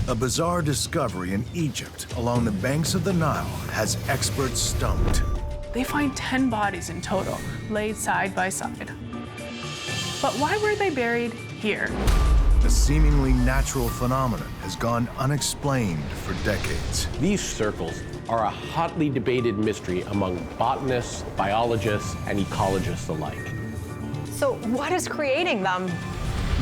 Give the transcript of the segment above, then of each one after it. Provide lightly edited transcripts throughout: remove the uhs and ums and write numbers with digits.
A bizarre discovery in Egypt along the banks of the Nile has experts stumped. They find 10 bodies in total, laid side by side. But why were they buried here? A seemingly natural phenomenon has gone unexplained for decades. These circles are a hotly debated mystery among botanists, biologists, and ecologists alike. So what is creating them?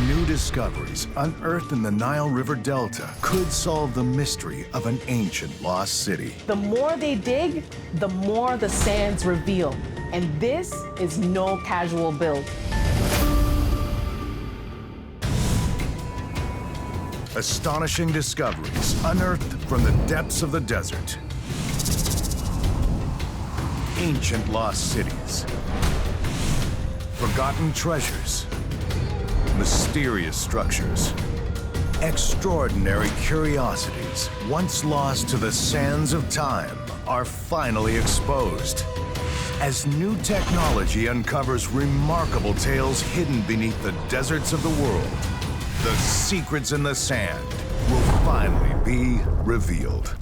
New discoveries unearthed in the Nile River Delta could solve the mystery of an ancient lost city. The more they dig, the more the sands reveal. And this is no casual build. Astonishing discoveries unearthed from the depths of the desert. Ancient lost cities. Forgotten treasures. Mysterious structures. Extraordinary curiosities, once lost to the sands of time, are finally exposed. As new technology uncovers remarkable tales hidden beneath the deserts of the world, the secrets in the sand will finally be revealed.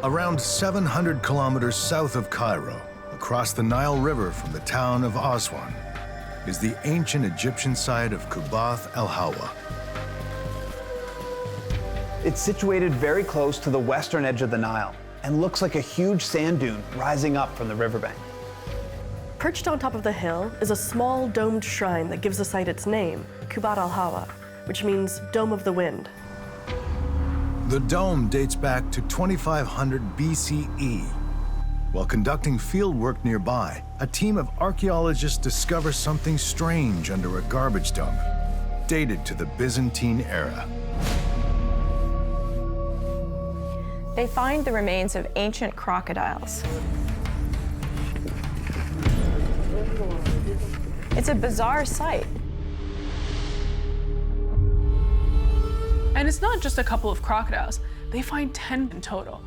Around 700 kilometers south of Cairo, across the Nile River from the town of Aswan, is the ancient Egyptian site of Kubath el-Hawa. It's situated very close to the western edge of the Nile and looks like a huge sand dune rising up from the riverbank. Perched on top of the hill is a small domed shrine that gives the site its name, Kubath el-Hawa, which means Dome of the Wind. The dome dates back to 2500 BCE. While conducting field work nearby, a team of archaeologists discover something strange under a garbage dump, dated to the Byzantine-era. They find the remains of ancient crocodiles. It's a bizarre sight. And it's not just a couple of crocodiles. They find 10 in total,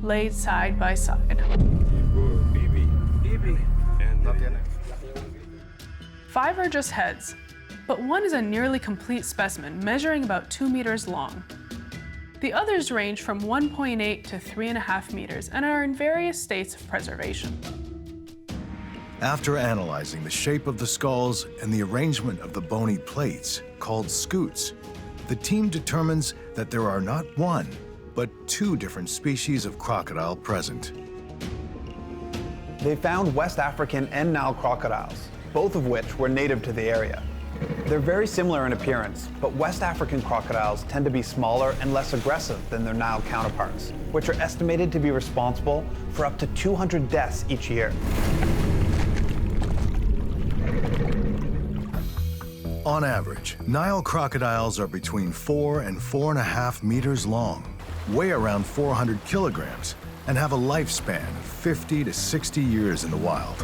laid side by side. 5 are just heads, but one is a nearly complete specimen measuring about 2 meters long. The others range from 1.8 to 3.5 meters and are in various states of preservation. After analyzing the shape of the skulls and the arrangement of the bony plates, called scutes, the team determines that there are not one, but 2 different species of crocodile present. They found West African and Nile crocodiles, both of which were native to the area. They're very similar in appearance, but West African crocodiles tend to be smaller and less aggressive than their Nile counterparts, which are estimated to be responsible for up to 200 deaths each year. On average, Nile crocodiles are between 4 and 4.5 meters long, weigh around 400 kilograms, and have a lifespan of 50 to 60 years in the wild.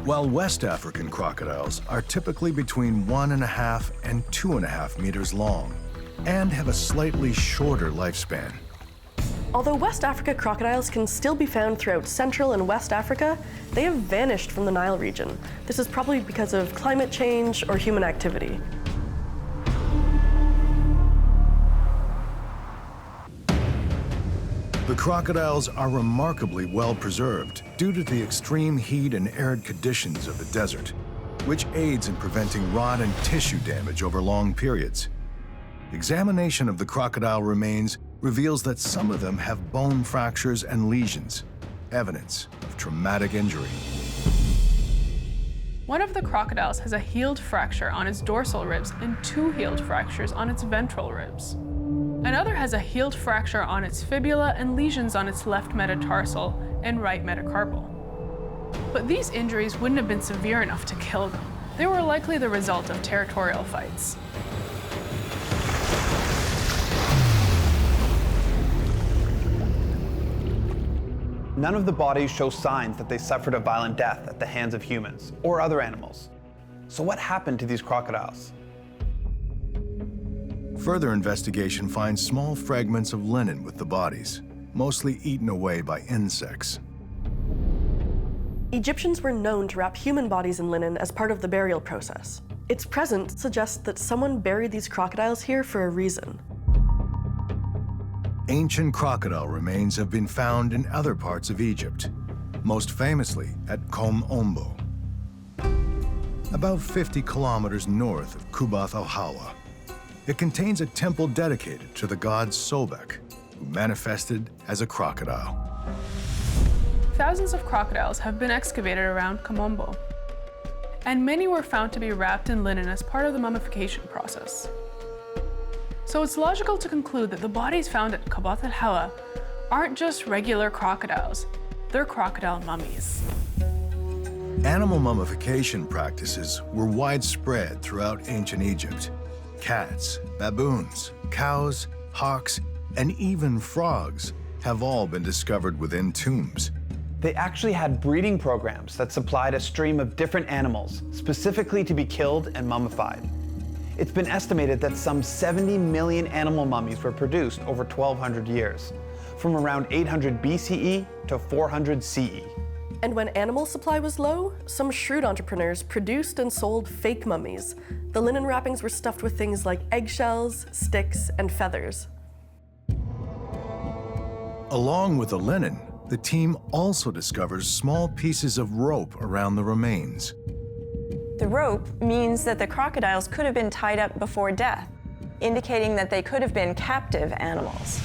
While West African crocodiles are typically between 1.5 and 2.5 meters long and have a slightly shorter lifespan. Although West Africa crocodiles can still be found throughout Central and West Africa, they have vanished from the Nile region. This is probably because of climate change or human activity. The crocodiles are remarkably well preserved due to the extreme heat and arid conditions of the desert, which aids in preventing rot and tissue damage over long periods. Examination of the crocodile remains reveals that some of them have bone fractures and lesions, evidence of traumatic injury. One of the crocodiles has a healed fracture on its dorsal ribs and 2 healed fractures on its ventral ribs. Another has a healed fracture on its fibula and lesions on its left metatarsal and right metacarpal. But these injuries wouldn't have been severe enough to kill them. They were likely the result of territorial fights. None of the bodies show signs that they suffered a violent death at the hands of humans or other animals. So what happened to these crocodiles? Further investigation finds small fragments of linen with the bodies, mostly eaten away by insects. Egyptians were known to wrap human bodies in linen as part of the burial process. Its presence suggests that someone buried these crocodiles here for a reason. Ancient crocodile remains have been found in other parts of Egypt, most famously at Kom Ombo, about 50 kilometers north of Kubath al-Hawa. It contains a temple dedicated to the god Sobek, who manifested as a crocodile. Thousands of crocodiles have been excavated around Komombo, and many were found to be wrapped in linen as part of the mummification process. So it's logical to conclude that the bodies found at Kubath al-Hawa aren't just regular crocodiles, they're crocodile mummies. Animal mummification practices were widespread throughout ancient Egypt. Cats, baboons, cows, hawks, and even frogs have all been discovered within tombs. They actually had breeding programs that supplied a stream of different animals, specifically to be killed and mummified. It's been estimated that some 70 million animal mummies were produced over 1,200 years, from around 800 BCE to 400 CE. And when animal supply was low, some shrewd entrepreneurs produced and sold fake mummies. The linen wrappings were stuffed with things like eggshells, sticks, and feathers. Along with the linen, the team also discovers small pieces of rope around the remains. The rope means that the crocodiles could have been tied up before death, indicating that they could have been captive animals.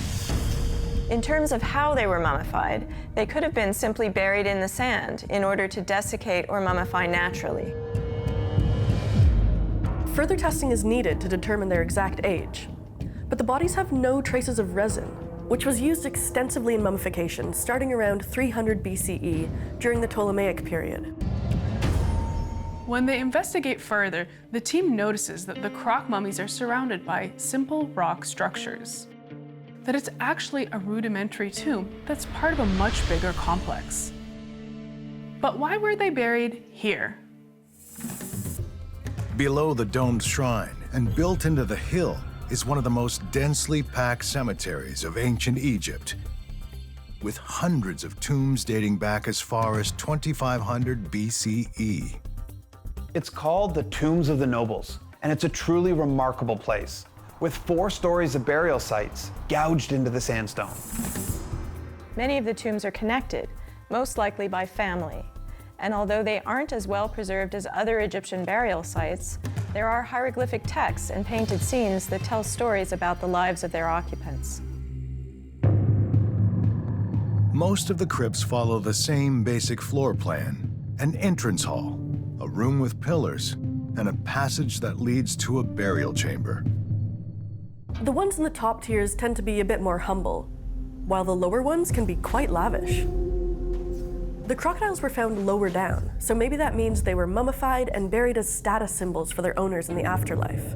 In terms of how they were mummified, they could have been simply buried in the sand in order to desiccate or mummify naturally. Further testing is needed to determine their exact age. But the bodies have no traces of resin, which was used extensively in mummification starting around 300 BCE during the Ptolemaic period. When they investigate further, the team notices that the croc mummies are surrounded by simple rock structures. That it's actually a rudimentary tomb that's part of a much bigger complex. But why were they buried here? Below the domed shrine and built into the hill is one of the most densely packed cemeteries of ancient Egypt, with hundreds of tombs dating back as far as 2500 BCE. It's called the Tombs of the Nobles, and it's a truly remarkable place, with 4 stories of burial sites gouged into the sandstone. Many of the tombs are connected, most likely by family. And although they aren't as well preserved as other Egyptian burial sites, there are hieroglyphic texts and painted scenes that tell stories about the lives of their occupants. Most of the crypts follow the same basic floor plan: an entrance hall, a room with pillars, and a passage that leads to a burial chamber. The ones in the top tiers tend to be a bit more humble, while the lower ones can be quite lavish. The crocodiles were found lower down, so maybe that means they were mummified and buried as status symbols for their owners in the afterlife.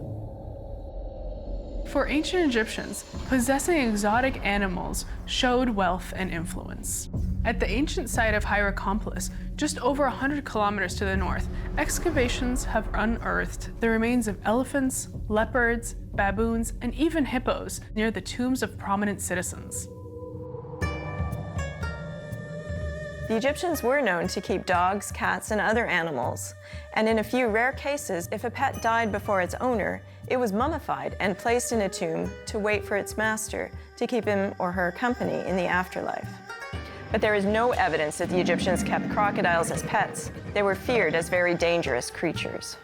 For ancient Egyptians, possessing exotic animals showed wealth and influence. At the ancient site of Hierakonpolis, just over 100 kilometers to the north, excavations have unearthed the remains of elephants, leopards, baboons, and even hippos near the tombs of prominent citizens. The Egyptians were known to keep dogs, cats, and other animals. And in a few rare cases, if a pet died before its owner, it was mummified and placed in a tomb to wait for its master to keep him or her company in the afterlife. But there is no evidence that the Egyptians kept crocodiles as pets. They were feared as very dangerous creatures.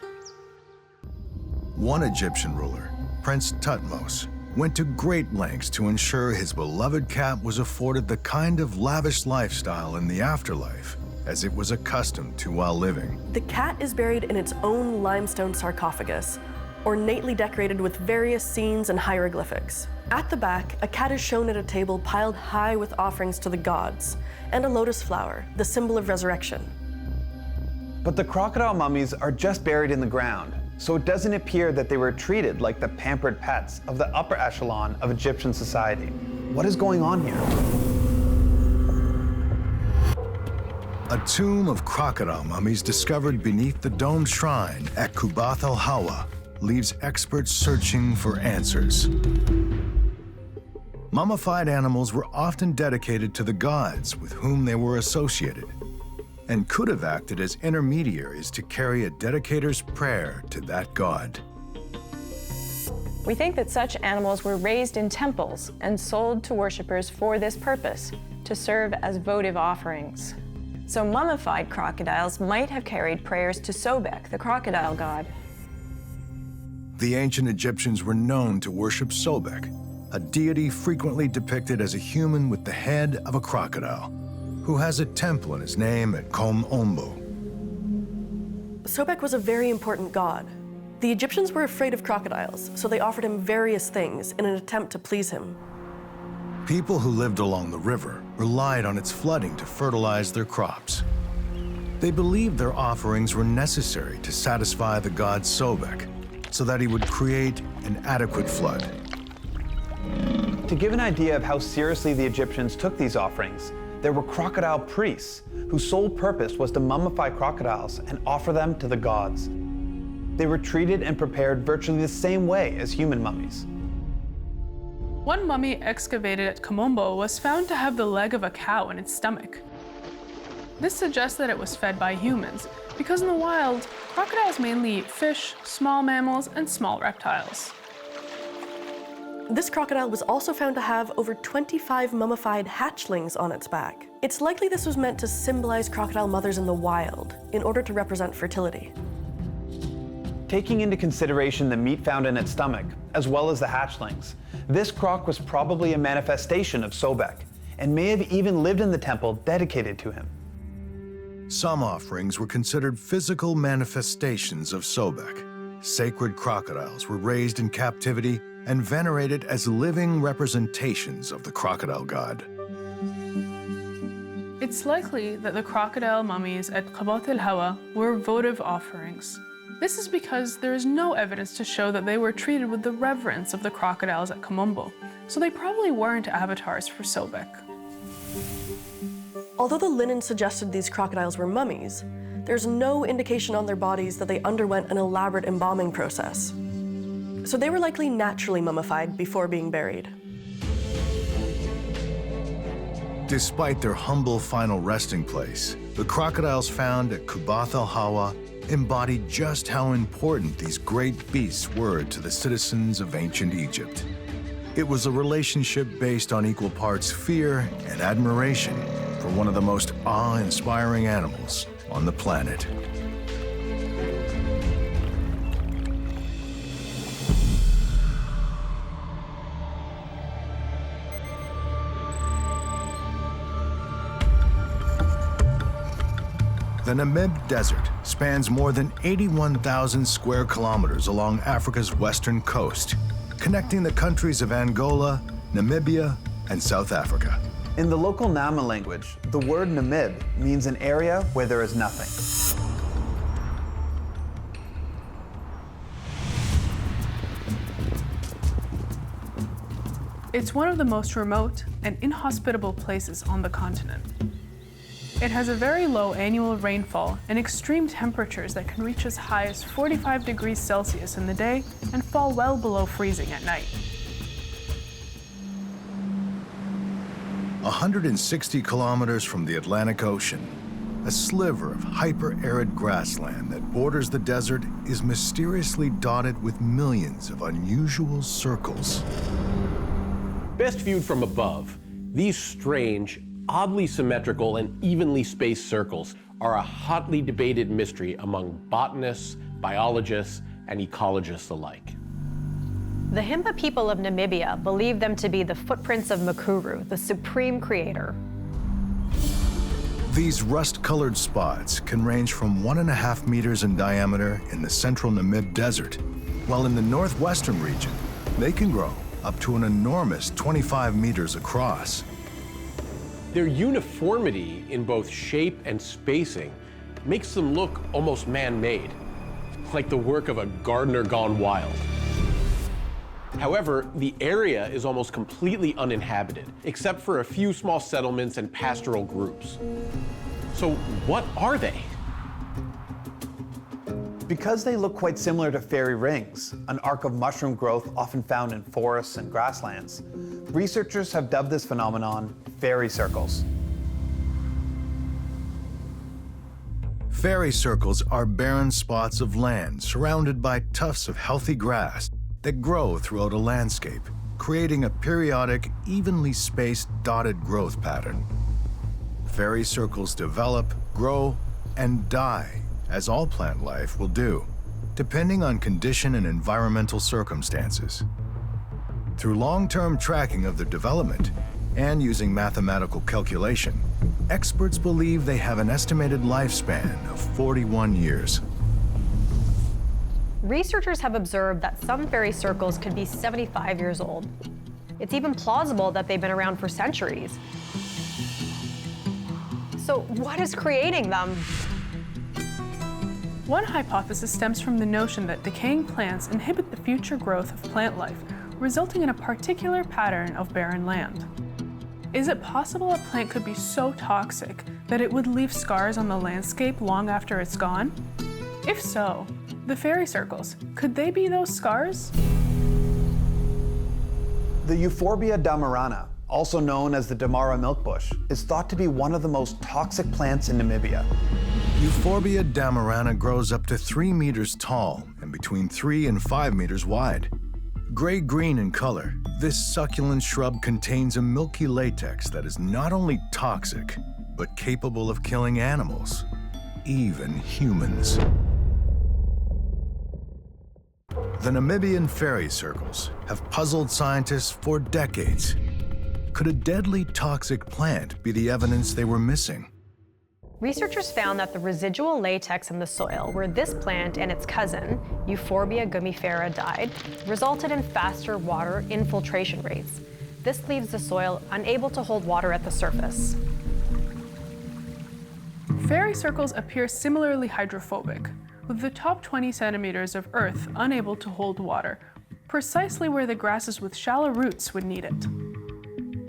One Egyptian ruler, Prince Thutmose, went to great lengths to ensure his beloved cat was afforded the kind of lavish lifestyle in the afterlife as it was accustomed to while living. The cat is buried in its own limestone sarcophagus, ornately decorated with various scenes and hieroglyphics. At the back, a cat is shown at a table piled high with offerings to the gods, and a lotus flower, the symbol of resurrection. But the crocodile mummies are just buried in the ground, so it doesn't appear that they were treated like the pampered pets of the upper echelon of Egyptian society. What is going on here? A tomb of crocodile mummies discovered beneath the domed shrine at Kubath al-Hawa leaves experts searching for answers. Mummified animals were often dedicated to the gods with whom they were associated, and could have acted as intermediaries to carry a dedicator's prayer to that god. We think that such animals were raised in temples and sold to worshippers for this purpose, to serve as votive offerings. So mummified crocodiles might have carried prayers to Sobek, the crocodile god. The ancient Egyptians were known to worship Sobek, a deity frequently depicted as a human with the head of a crocodile, who has a temple in his name at Kom Ombo. Sobek was a very important god. The Egyptians were afraid of crocodiles, so they offered him various things in an attempt to please him. People who lived along the river relied on its flooding to fertilize their crops. They believed their offerings were necessary to satisfy the god Sobek, so that he would create an adequate flood. To give an idea of how seriously the Egyptians took these offerings, there were crocodile priests whose sole purpose was to mummify crocodiles and offer them to the gods. They were treated and prepared virtually the same way as human mummies. One mummy excavated at Komombo was found to have the leg of a cow in its stomach. This suggests that it was fed by humans, because in the wild, crocodiles mainly eat fish, small mammals, and small reptiles. This crocodile was also found to have over 25 mummified hatchlings on its back. It's likely this was meant to symbolize crocodile mothers in the wild, in order to represent fertility. Taking into consideration the meat found in its stomach, as well as the hatchlings, this croc was probably a manifestation of Sobek, and may have even lived in the temple dedicated to him. Some offerings were considered physical manifestations of Sobek. Sacred crocodiles were raised in captivity and venerated as living representations of the crocodile god. It's likely that the crocodile mummies at Qabat el-Hawa were votive offerings. This is because there is no evidence to show that they were treated with the reverence of the crocodiles at Komombo, so they probably weren't avatars for Sobek. Although the linen suggested these crocodiles were mummies, there's no indication on their bodies that they underwent an elaborate embalming process. So they were likely naturally mummified before being buried. Despite their humble final resting place, the crocodiles found at Qabat el-Hawa embodied just how important these great beasts were to the citizens of ancient Egypt. It was a relationship based on equal parts fear and admiration for one of the most awe-inspiring animals on the planet. The Namib Desert spans more than 81,000 square kilometers along Africa's western coast, connecting the countries of Angola, Namibia, and South Africa. In the local Nama language, the word Namib means an area where there is nothing. It's one of the most remote and inhospitable places on the continent. It has a very low annual rainfall and extreme temperatures that can reach as high as 45 degrees Celsius in the day and fall well below freezing at night. 160 kilometers from the Atlantic Ocean, a sliver of hyper-arid grassland that borders the desert is mysteriously dotted with millions of unusual circles. Best viewed from above, these strange, oddly symmetrical and evenly spaced circles are a hotly debated mystery among botanists, biologists, and ecologists alike. The Himba people of Namibia believe them to be the footprints of Makuru, the supreme creator. These rust-colored spots can range from 1.5 meters in diameter in the central Namib Desert, while in the northwestern region, they can grow up to an enormous 25 meters across. Their uniformity in both shape and spacing makes them look almost man-made, like the work of a gardener gone wild. However, the area is almost completely uninhabited, except for a few small settlements and pastoral groups. So what are they? Because they look quite similar to fairy rings, an arc of mushroom growth often found in forests and grasslands, researchers have dubbed this phenomenon fairy circles. Fairy circles are barren spots of land surrounded by tufts of healthy grass that grow throughout a landscape, creating a periodic, evenly spaced dotted growth pattern. Fairy circles develop, grow, and die, as all plant life will do, depending on condition and environmental circumstances. Through long-term tracking of their development and using mathematical calculation, experts believe they have an estimated lifespan of 41 years. Researchers have observed that some fairy circles could be 75 years old. It's even plausible that they've been around for centuries. So what is creating them? One hypothesis stems from the notion that decaying plants inhibit the future growth of plant life, resulting in a particular pattern of barren land. Is it possible a plant could be so toxic that it would leave scars on the landscape long after it's gone? If so, the fairy circles, could they be those scars? The Euphorbia damarana, also known as the Damara milkbush, is thought to be one of the most toxic plants in Namibia. Euphorbia damarana grows up to 3 meters tall and between 3 and 5 meters wide. Gray-green in color, this succulent shrub contains a milky latex that is not only toxic, but capable of killing animals, even humans. The Namibian fairy circles have puzzled scientists for decades. Could a deadly toxic plant be the evidence they were missing? Researchers found that the residual latex in the soil where this plant and its cousin, Euphorbia gumifera, died, resulted in faster water infiltration rates. This leaves the soil unable to hold water at the surface. Fairy circles appear similarly hydrophobic, with the top 20 centimeters of earth unable to hold water, precisely where the grasses with shallow roots would need it.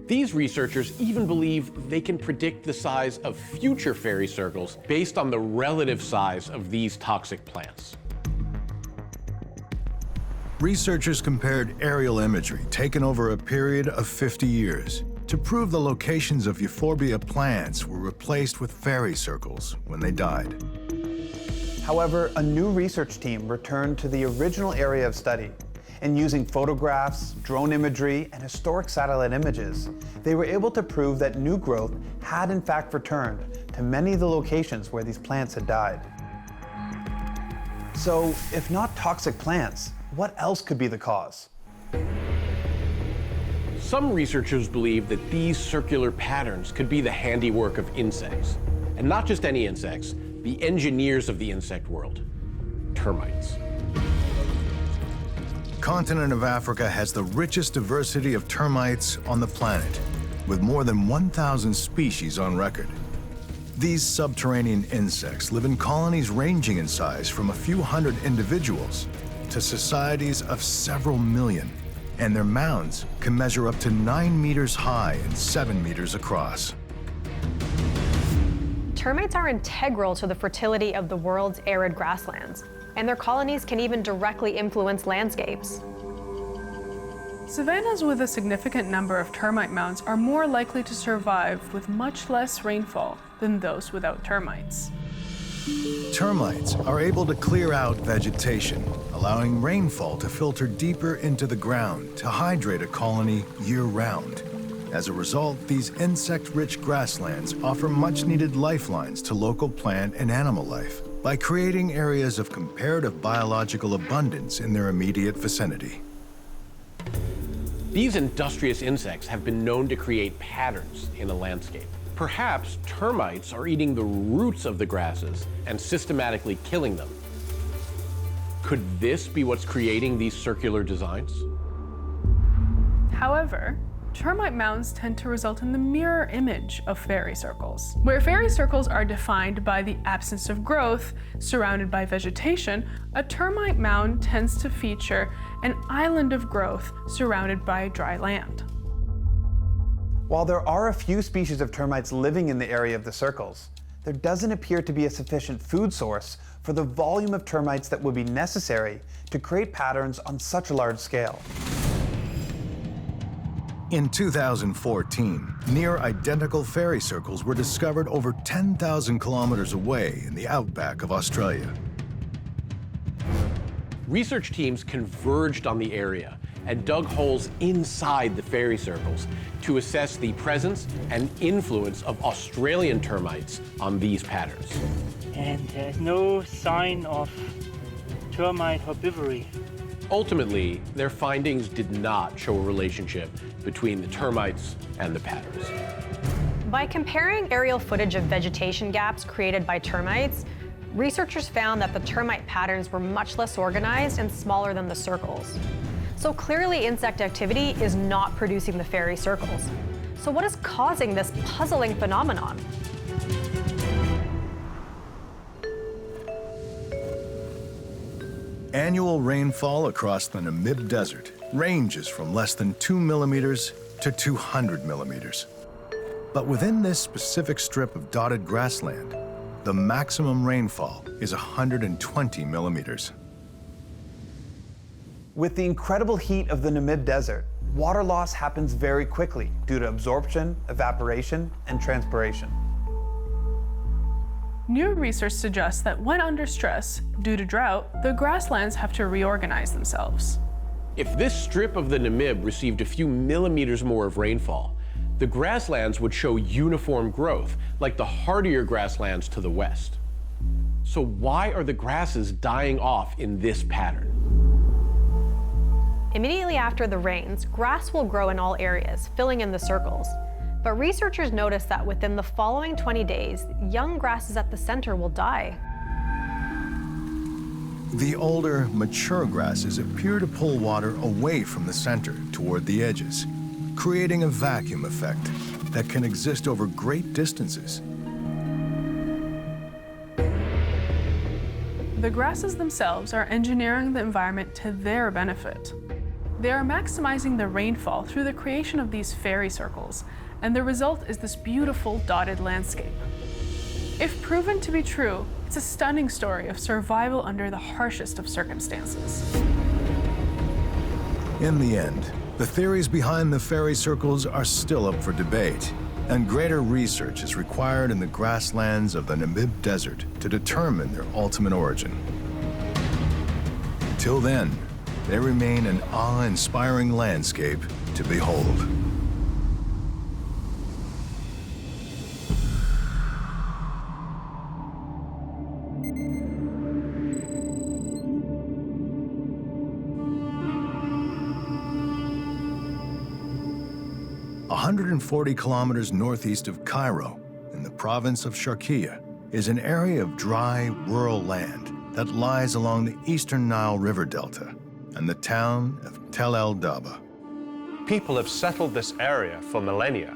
These researchers even believe they can predict the size of future fairy circles based on the relative size of these toxic plants. Researchers compared aerial imagery taken over a period of 50 years to prove the locations of Euphorbia plants were replaced with fairy circles when they died. However, a new research team returned to the original area of study, and using photographs, drone imagery, and historic satellite images, they were able to prove that new growth had in fact returned to many of the locations where these plants had died. So, if not toxic plants, what else could be the cause? Some researchers believe that these circular patterns could be the handiwork of insects. And not just any insects, the engineers of the insect world, termites. The continent of Africa has the richest diversity of termites on the planet, with more than 1,000 species on record. These subterranean insects live in colonies ranging in size from a few hundred individuals to societies of several million, and their mounds can measure up to 9 meters high and 7 meters across. Termites are integral to the fertility of the world's arid grasslands, and their colonies can even directly influence landscapes. Savannas with a significant number of termite mounds are more likely to survive with much less rainfall than those without termites. Termites are able to clear out vegetation, allowing rainfall to filter deeper into the ground to hydrate a colony year-round. As a result, these insect-rich grasslands offer much-needed lifelines to local plant and animal life by creating areas of comparative biological abundance in their immediate vicinity. These industrious insects have been known to create patterns in a landscape. Perhaps termites are eating the roots of the grasses and systematically killing them. Could this be what's creating these circular designs? However, termite mounds tend to result in the mirror image of fairy circles. Where fairy circles are defined by the absence of growth surrounded by vegetation, a termite mound tends to feature an island of growth surrounded by dry land. While there are a few species of termites living in the area of the circles, there doesn't appear to be a sufficient food source for the volume of termites that would be necessary to create patterns on such a large scale. In 2014, near-identical fairy circles were discovered over 10,000 kilometers away in the outback of Australia. Research teams converged on the area and dug holes inside the fairy circles to assess the presence and influence of Australian termites on these patterns. And there's no sign of termite herbivory. Ultimately, their findings did not show a relationship between the termites and the patterns. By comparing aerial footage of vegetation gaps created by termites, researchers found that the termite patterns were much less organized and smaller than the circles. So clearly insect activity is not producing the fairy circles. So what is causing this puzzling phenomenon? Annual rainfall across the Namib Desert ranges from less than 2 millimeters to 200 millimeters. But within this specific strip of dotted grassland, the maximum rainfall is 120 millimeters. With the incredible heat of the Namib Desert, water loss happens very quickly due to absorption, evaporation, and transpiration. New research suggests that when under stress, due to drought, the grasslands have to reorganize themselves. If this strip of the Namib received a few millimeters more of rainfall, the grasslands would show uniform growth, like the hardier grasslands to the west. So why are the grasses dying off in this pattern? Immediately after the rains, grass will grow in all areas, filling in the circles. But researchers noticed that within the following 20 days, young grasses at the center will die. The older, mature grasses appear to pull water away from the center toward the edges, creating a vacuum effect that can exist over great distances. The grasses themselves are engineering the environment to their benefit. They are maximizing the rainfall through the creation of these fairy circles, and the result is this beautiful dotted landscape. If proven to be true, it's a stunning story of survival under the harshest of circumstances. In the end, the theories behind the fairy circles are still up for debate, and greater research is required in the grasslands of the Namib Desert to determine their ultimate origin. Until then, they remain an awe-inspiring landscape to behold. A 140 kilometers northeast of Cairo, in the province of Sharqiya, is an area of dry, rural land that lies along the eastern Nile River Delta and the town of Tel El Daba. People have settled this area for millennia.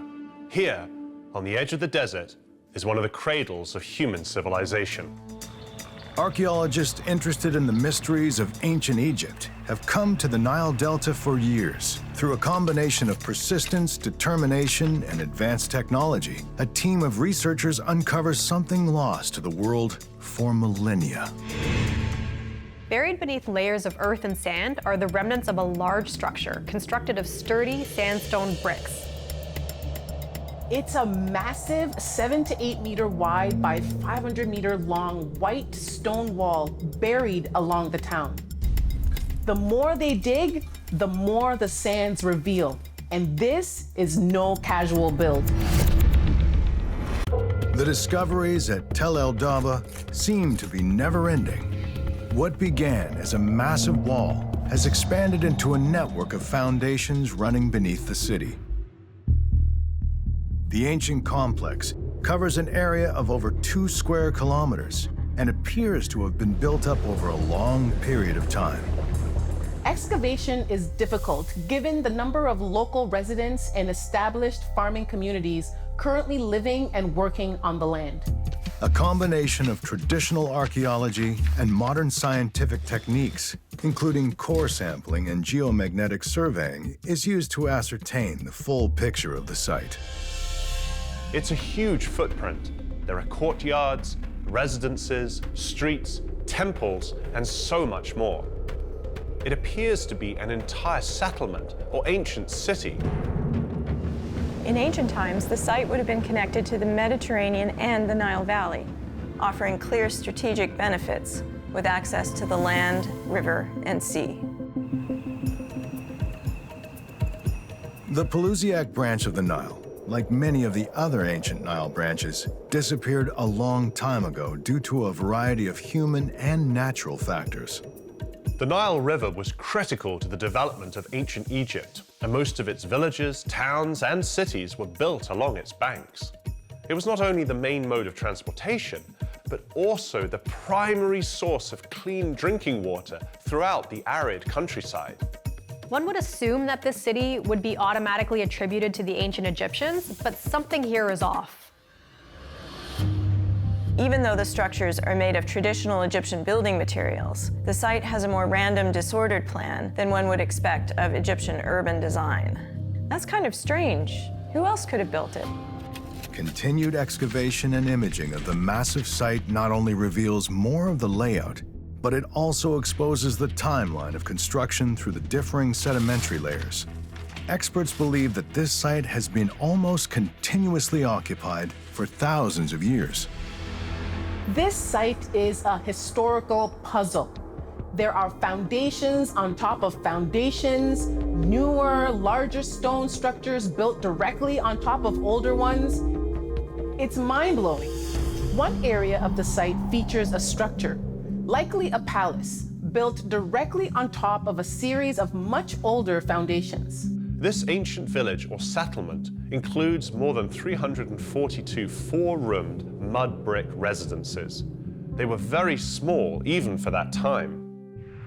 Here, on the edge of the desert, is one of the cradles of human civilization. Archaeologists interested in the mysteries of ancient Egypt have come to the Nile Delta for years. Through a combination of persistence, determination, and advanced technology, a team of researchers uncovers something lost to the world for millennia. Buried beneath layers of earth and sand are the remnants of a large structure constructed of sturdy sandstone bricks. It's a massive 7 to 8 meter wide by 500 meter long white stone wall buried along the town. The more they dig, the more the sands reveal. And this is no casual build. The discoveries at Tel El Daba seem to be never-ending. What began as a massive wall has expanded into a network of foundations running beneath the city. The ancient complex covers an area of over 2 square kilometers and appears to have been built up over a long period of time. Excavation is difficult given the number of local residents and established farming communities currently living and working on the land. A combination of traditional archaeology and modern scientific techniques, including core sampling and geomagnetic surveying, is used to ascertain the full picture of the site. It's a huge footprint. There are courtyards, residences, streets, temples, and so much more. It appears to be an entire settlement or ancient city. In ancient times, the site would have been connected to the Mediterranean and the Nile Valley, offering clear strategic benefits with access to the land, river, and sea. The Pelusiac branch of the Nile, like many of the other ancient Nile branches, disappeared a long time ago due to a variety of human and natural factors. The Nile River was critical to the development of ancient Egypt, and most of its villages, towns, and cities were built along its banks. It was not only the main mode of transportation, but also the primary source of clean drinking water throughout the arid countryside. One would assume that this city would be automatically attributed to the ancient Egyptians, but something here is off. Even though the structures are made of traditional Egyptian building materials, the site has a more random, disordered plan than one would expect of Egyptian urban design. That's kind of strange. Who else could have built it? Continued excavation and imaging of the massive site not only reveals more of the layout, but it also exposes the timeline of construction through the differing sedimentary layers. Experts believe that this site has been almost continuously occupied for thousands of years. This site is a historical puzzle. There are foundations on top of foundations, newer, larger stone structures built directly on top of older ones. It's mind-blowing. One area of the site features a structure, likely a palace, built directly on top of a series of much older foundations. This ancient village or settlement includes more than 342 four-roomed mud brick residences. They were very small even for that time.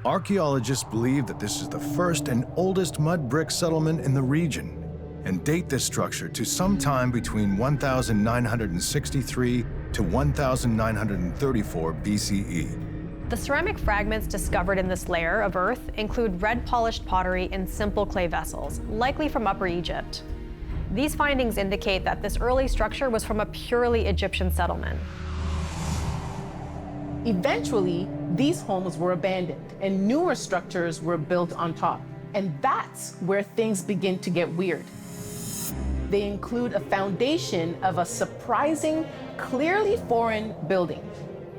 Archaeologists believe that this is the first and oldest mud brick settlement in the region and date this structure to sometime between 1963 to 1934 BCE. The ceramic fragments discovered in this layer of earth include red polished pottery in simple clay vessels, likely from Upper Egypt. These findings indicate that this early structure was from a purely Egyptian settlement. Eventually, these homes were abandoned and newer structures were built on top. And that's where things begin to get weird. They include a foundation of a surprising, clearly foreign building.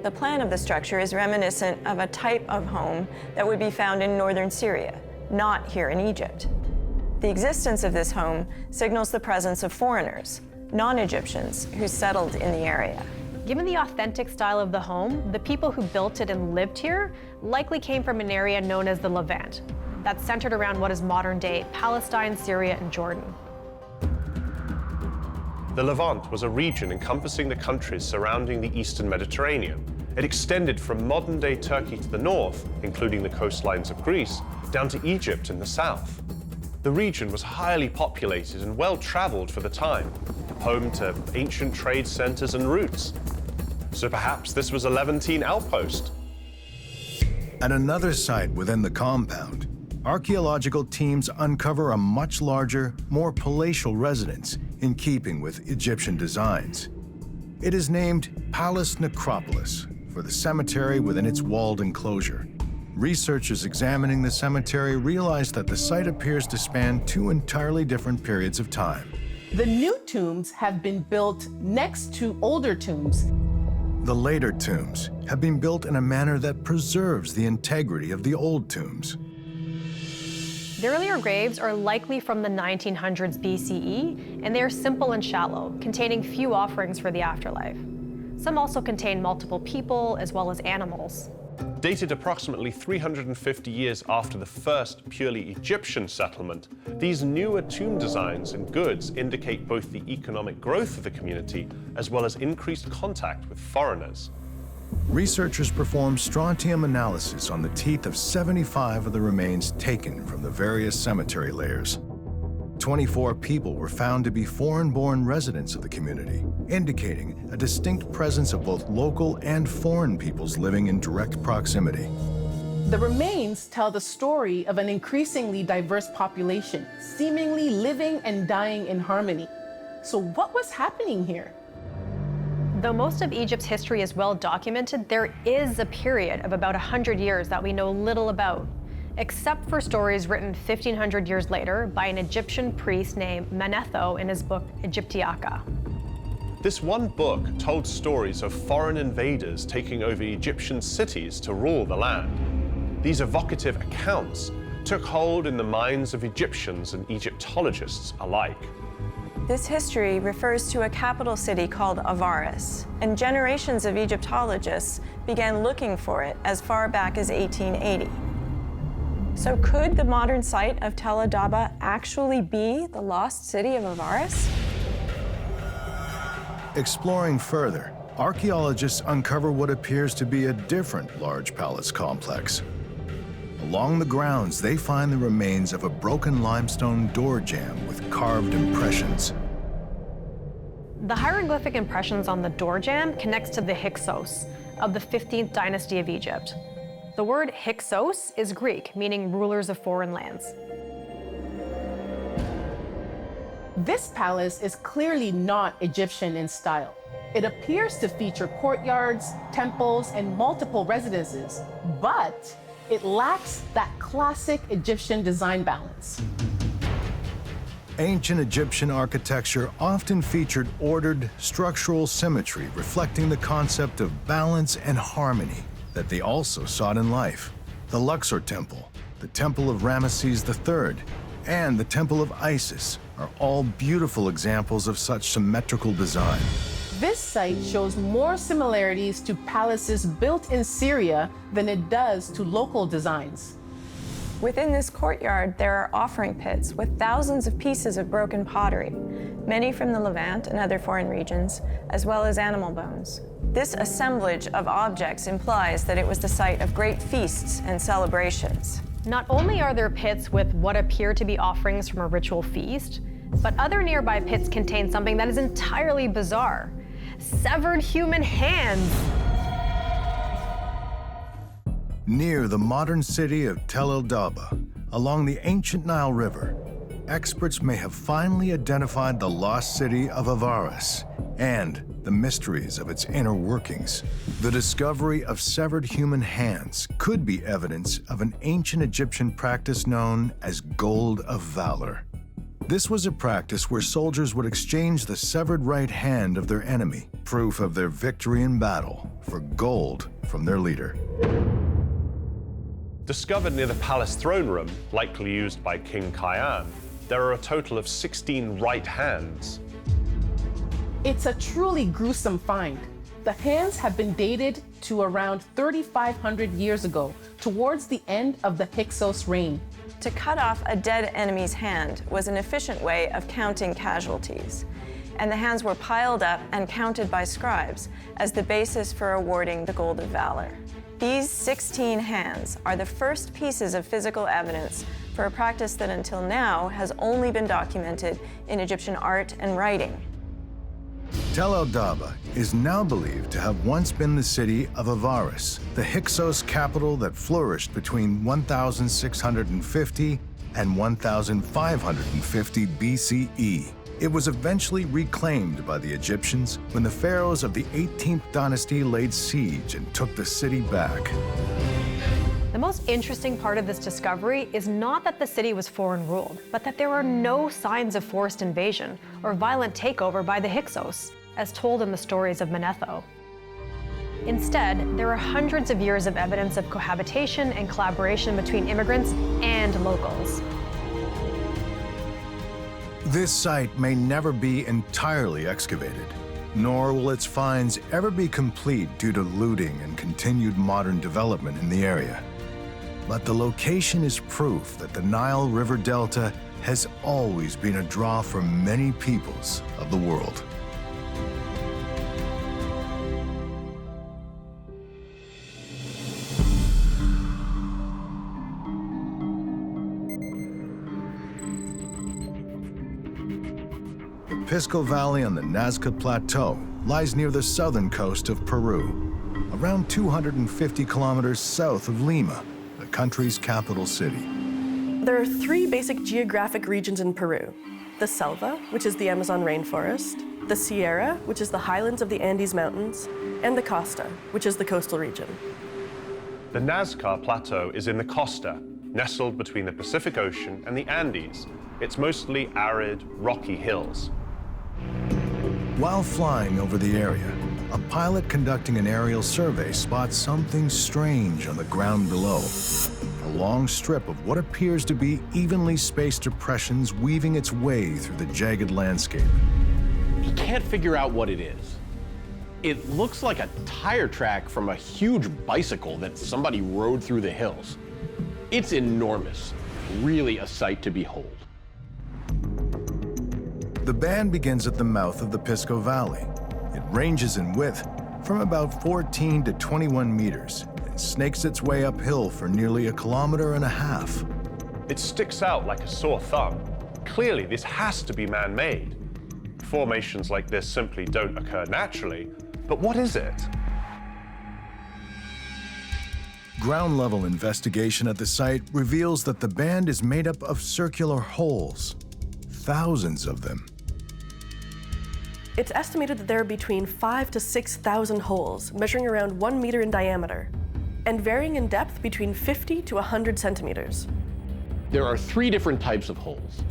The plan of the structure is reminiscent of a type of home that would be found in northern Syria, not here in Egypt. The existence of this home signals the presence of foreigners, non-Egyptians, who settled in the area. Given the authentic style of the home, the people who built it and lived here likely came from an area known as the Levant, that's centered around what is modern-day Palestine, Syria, and Jordan. The Levant was a region encompassing the countries surrounding the eastern Mediterranean. It extended from modern-day Turkey to the north, including the coastlines of Greece, down to Egypt in the south. The region was highly populated and well-traveled for the time, home to ancient trade centers and routes. So perhaps this was a Levantine outpost. At another site within the compound, archaeological teams uncover a much larger, more palatial residence in keeping with Egyptian designs. It is named Palace Necropolis for the cemetery within its walled enclosure. Researchers examining the cemetery realized that the site appears to span two entirely different periods of time. The new tombs have been built next to older tombs. The later tombs have been built in a manner that preserves the integrity of the old tombs. The earlier graves are likely from the 1900s BCE, and they are simple and shallow, containing few offerings for the afterlife. Some also contain multiple people as well as animals. Dated approximately 350 years after the first purely Egyptian settlement, these newer tomb designs and goods indicate both the economic growth of the community as well as increased contact with foreigners. Researchers performed strontium analysis on the teeth of 75 of the remains taken from the various cemetery layers. 24 people were found to be foreign-born residents of the community, indicating a distinct presence of both local and foreign peoples living in direct proximity. The remains tell the story of an increasingly diverse population, seemingly living and dying in harmony. So what was happening here? Though most of Egypt's history is well documented, there is a period of about 100 years that we know little about, except for stories written 1,500 years later by an Egyptian priest named Manetho in his book Egyptiaca. This one book told stories of foreign invaders taking over Egyptian cities to rule the land. These evocative accounts took hold in the minds of Egyptians and Egyptologists alike. This history refers to a capital city called Avaris, and generations of Egyptologists began looking for it as far back as 1880. So could the modern site of Tel Adaba actually be the lost city of Avaris? Exploring further, archaeologists uncover what appears to be a different large palace complex. Along the grounds, they find the remains of a broken limestone door jamb with carved impressions. The hieroglyphic impressions on the door jamb connects to the Hyksos of the 15th dynasty of Egypt. The word Hyksos is Greek, meaning rulers of foreign lands. This palace is clearly not Egyptian in style. It appears to feature courtyards, temples, and multiple residences, but it lacks that classic Egyptian design balance. Ancient Egyptian architecture often featured ordered, structural symmetry, reflecting the concept of balance and harmony that they also sought in life. The Luxor Temple, the Temple of Ramesses III, and the Temple of Isis are all beautiful examples of such symmetrical design. This site shows more similarities to palaces built in Syria than it does to local designs. Within this courtyard, there are offering pits with thousands of pieces of broken pottery, many from the Levant and other foreign regions, as well as animal bones. This assemblage of objects implies that it was the site of great feasts and celebrations. Not only are there pits with what appear to be offerings from a ritual feast, but other nearby pits contain something that is entirely bizarre: severed human hands. Near the modern city of Tel Adaba, along the ancient Nile River, experts may have finally identified the lost city of Avaris and the mysteries of its inner workings. The discovery of severed human hands could be evidence of an ancient Egyptian practice known as gold of valor. This was a practice where soldiers would exchange the severed right hand of their enemy, proof of their victory in battle, for gold from their leader. Discovered near the palace throne room, likely used by King Khayan, there are a total of 16 right hands. It's a truly gruesome find. The hands have been dated to around 3,500 years ago, towards the end of the Hyksos reign. To cut off a dead enemy's hand was an efficient way of counting casualties, and the hands were piled up and counted by scribes as the basis for awarding the Gold of Valor. These 16 hands are the first pieces of physical evidence for a practice that until now has only been documented in Egyptian art and writing. Tel Adaba is now believed to have once been the city of Avaris, the Hyksos capital that flourished between 1650 and 1550 BCE. It was eventually reclaimed by the Egyptians when the pharaohs of the 18th dynasty laid siege and took the city back. The most interesting part of this discovery is not that the city was foreign ruled, but that there are no signs of forced invasion or violent takeover by the Hyksos, as told in the stories of Manetho. Instead, there are hundreds of years of evidence of cohabitation and collaboration between immigrants and locals. This site may never be entirely excavated, nor will its finds ever be complete due to looting and continued modern development in the area. But the location is proof that the Nile River Delta has always been a draw for many peoples of the world. The Pisco Valley on the Nazca Plateau lies near the southern coast of Peru, around 250 kilometers south of Lima, the country's capital city. There are three basic geographic regions in Peru: the Selva, which is the Amazon rainforest, the Sierra, which is the highlands of the Andes Mountains, and the Costa, which is the coastal region. The Nazca Plateau is in the Costa, nestled between the Pacific Ocean and the Andes. It's mostly arid, rocky hills. While flying over the area, a pilot conducting an aerial survey spots something strange on the ground below. A long strip of what appears to be evenly spaced depressions weaving its way through the jagged landscape. He can't figure out what it is. It looks like a tire track from a huge bicycle that somebody rode through the hills. It's enormous, really a sight to behold. The band begins at the mouth of the Pisco Valley. It ranges in width from about 14 to 21 meters and snakes its way uphill for nearly 1.5 kilometers. It sticks out like a sore thumb. Clearly, this has to be man-made. Formations like this simply don't occur naturally. But what is it? Ground-level investigation at the site reveals that the band is made up of circular holes, thousands of them. It's estimated that there are between 5,000 to 6,000 holes, measuring around 1 meter in diameter, and varying in depth between 50 to 100 centimeters. There are 3 different types of holes.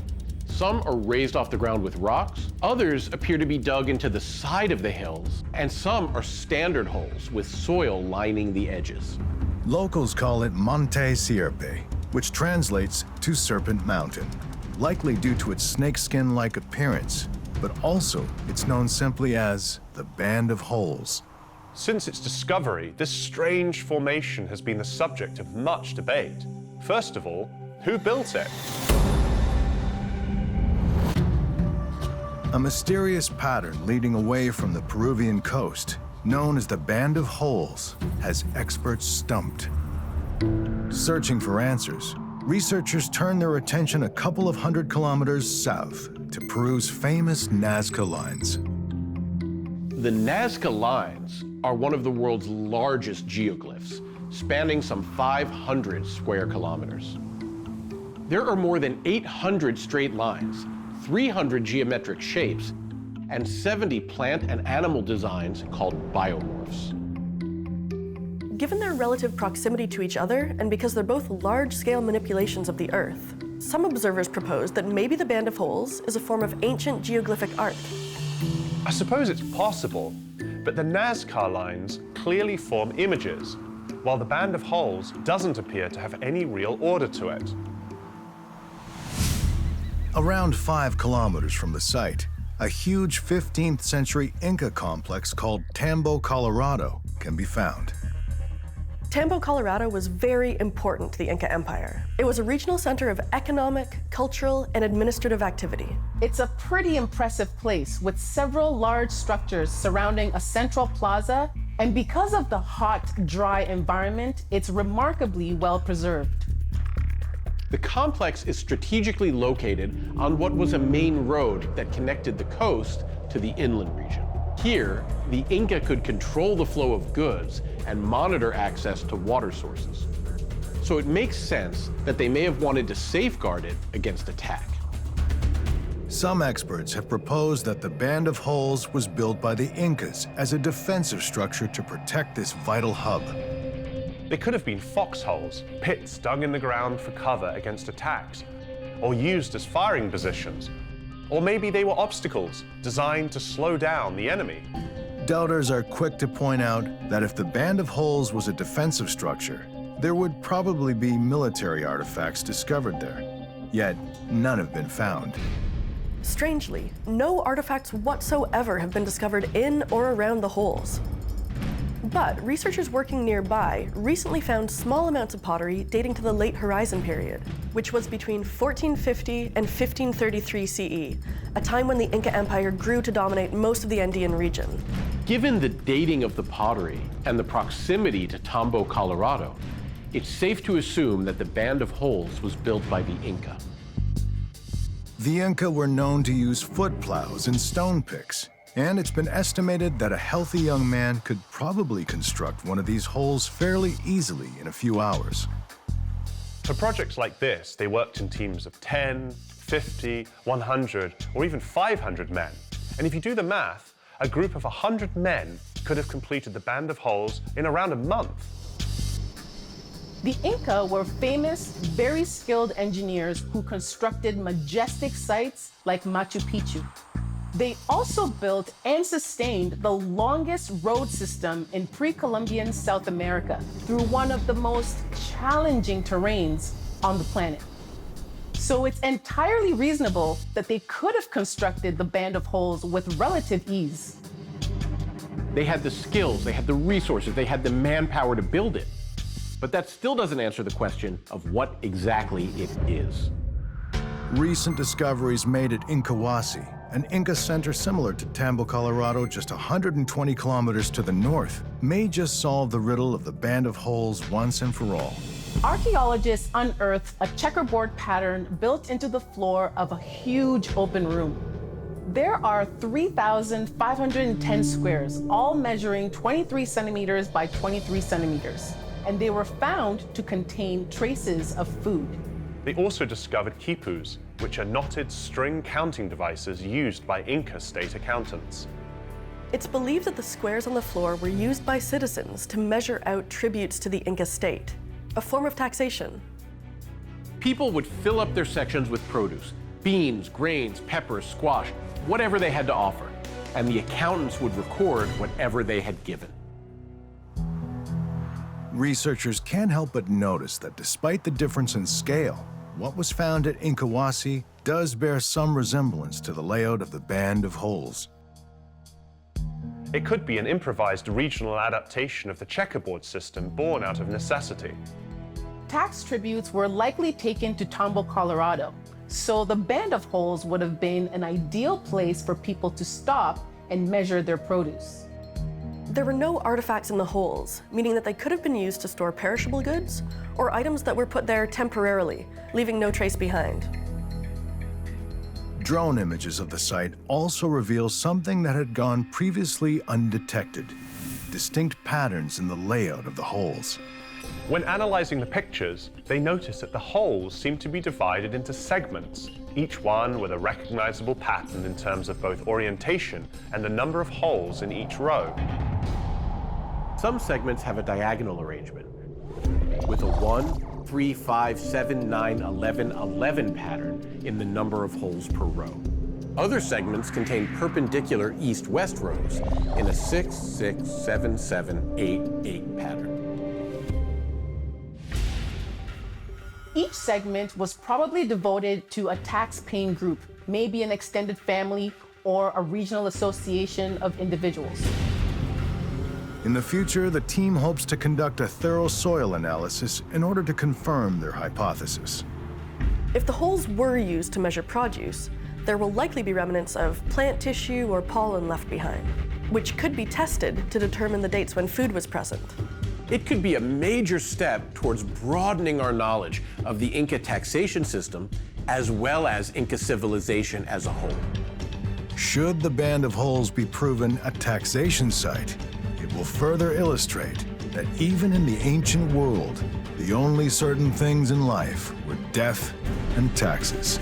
Some are raised off the ground with rocks, others appear to be dug into the side of the hills, and some are standard holes with soil lining the edges. Locals call it Monte Sierpe, which translates to Serpent Mountain, likely due to its snakeskin-like appearance, but also it's known simply as the Band of Holes. Since its discovery, this strange formation has been the subject of much debate. First of all, who built it? A mysterious pattern leading away from the Peruvian coast, known as the Band of Holes, has experts stumped. Searching for answers, researchers turn their attention a couple of 100 kilometers south to Peru's famous Nazca Lines. The Nazca Lines are one of the world's largest geoglyphs, spanning some 500 square kilometers. There are more than 800 straight lines, 300 geometric shapes, and 70 plant and animal designs called biomorphs. Given their relative proximity to each other, and because they're both large-scale manipulations of the Earth, some observers propose that maybe the Band of Holes is a form of ancient geoglyphic art. I suppose it's possible, but the Nazca Lines clearly form images, while the Band of Holes doesn't appear to have any real order to it. Around 5 kilometers from the site, a huge 15th century Inca complex called Tambo, Colorado, can be found. Tambo, Colorado was very important to the Inca Empire. It was a regional center of economic, cultural, and administrative activity. It's a pretty impressive place with several large structures surrounding a central plaza, and because of the hot, dry environment, it's remarkably well preserved. The complex is strategically located on what was a main road that connected the coast to the inland region. Here, the Inca could control the flow of goods and monitor access to water sources. So it makes sense that they may have wanted to safeguard it against attack. Some experts have proposed that the Band of Holes was built by the Incas as a defensive structure to protect this vital hub. They could have been foxholes, pits dug in the ground for cover against attacks, or used as firing positions. Or maybe they were obstacles designed to slow down the enemy. Doubters are quick to point out that if the Band of Holes was a defensive structure, there would probably be military artifacts discovered there. Yet, none have been found. Strangely, no artifacts whatsoever have been discovered in or around the holes. But researchers working nearby recently found small amounts of pottery dating to the Late Horizon period, which was between 1450 and 1533 CE, a time when the Inca Empire grew to dominate most of the Andean region. Given the dating of the pottery and the proximity to Tambo, Colorado, it's safe to assume that the Band of Holes was built by the Inca. The Inca were known to use foot plows and stone picks, and it's been estimated that a healthy young man could probably construct one of these holes fairly easily in a few hours. For projects like this, they worked in teams of 10, 50, 100, or even 500 men. And if you do the math, a group of 100 men could have completed the Band of Holes in around a month. The Inca were famous, very skilled engineers who constructed majestic sites like Machu Picchu. They also built and sustained the longest road system in pre-Columbian South America through one of the most challenging terrains on the planet. So it's entirely reasonable that they could have constructed the Band of Holes with relative ease. They had the skills, they had the resources, they had the manpower to build it. But that still doesn't answer the question of what exactly it is. Recent discoveries made at Incahuasi, an Inca center similar to Tambo, Colorado, just 120 kilometers to the north, may just solve the riddle of the Band of Holes once and for all. Archaeologists unearthed a checkerboard pattern built into the floor of a huge open room. There are 3,510 squares, all measuring 23 centimeters by 23 centimeters, and they were found to contain traces of food. They also discovered quipus, which are knotted string counting devices used by Inca state accountants. It's believed that the squares on the floor were used by citizens to measure out tributes to the Inca state, a form of taxation. People would fill up their sections with produce, beans, grains, peppers, squash, whatever they had to offer, and the accountants would record whatever they had given. Researchers can't help but notice that despite the difference in scale, what was found at Incahuasi does bear some resemblance to the layout of the Band of Holes. It could be an improvised regional adaptation of the checkerboard system born out of necessity. Tax tributes were likely taken to Tambo, Colorado, so the Band of Holes would have been an ideal place for people to stop and measure their produce. There were no artifacts in the holes, meaning that they could have been used to store perishable goods or items that were put there temporarily, leaving no trace behind. Drone images of the site also reveal something that had gone previously undetected: distinct patterns in the layout of the holes. When analyzing the pictures, they noticed that the holes seem to be divided into segments, each one with a recognizable pattern in terms of both orientation and the number of holes in each row. Some segments have a diagonal arrangement with a 1, 3, 5, 7, 9, 11, 11 pattern in the number of holes per row. Other segments contain perpendicular east-west rows in a 6, 6, 7, 7, 8, 8 pattern. Each segment was probably devoted to a tax-paying group, maybe an extended family or a regional association of individuals. In the future, the team hopes to conduct a thorough soil analysis in order to confirm their hypothesis. If the holes were used to measure produce, there will likely be remnants of plant tissue or pollen left behind, which could be tested to determine the dates when food was present. It could be a major step towards broadening our knowledge of the Inca taxation system as well as Inca civilization as a whole. Should the Band of Holes be proven a taxation site, it will further illustrate that even in the ancient world, the only certain things in life were death and taxes.